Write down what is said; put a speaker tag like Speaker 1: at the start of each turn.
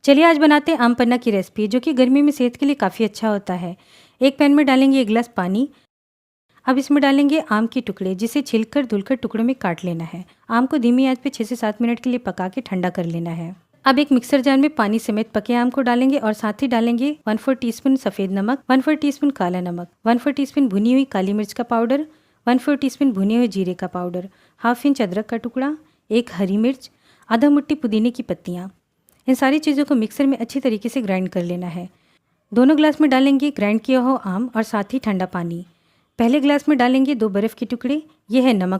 Speaker 1: चलिए आज बनाते हैं आम पन्ना की रेसिपी, जो कि गर्मी में सेहत के लिए काफ़ी अच्छा होता है। एक पैन में डालेंगे 1 गिलास पानी। अब इसमें डालेंगे आम के टुकड़े, जिसे छिलकर धुलकर टुकड़ों में काट लेना है। आम को धीमी आंच पे 6 से 7 मिनट के लिए पका के ठंडा कर लेना है। अब एक मिक्सर जार में पानी समेत पके आम को डालेंगे और साथ ही डालेंगे 1/4 टीस्पून सफ़ेद नमक, 1/4 टीस्पून काला नमक, 1/4 टीस्पून भुनी हुई काली मिर्च का पाउडर, 1/4 टीस्पून भुने हुए जीरे का पाउडर, 1/2 इंच अदरक का टुकड़ा, 1 हरी मिर्च, आधा मुट्ठी पुदीने की पत्तियाँ। इन सारी चीज़ों को मिक्सर में अच्छी तरीके से ग्राइंड कर लेना है। दोनों ग्लास में डालेंगे ग्राइंड किया हुआ आम और साथ ही ठंडा पानी। पहले ग्लास में डालेंगे 2 बर्फ़ के टुकड़े, ये है नमक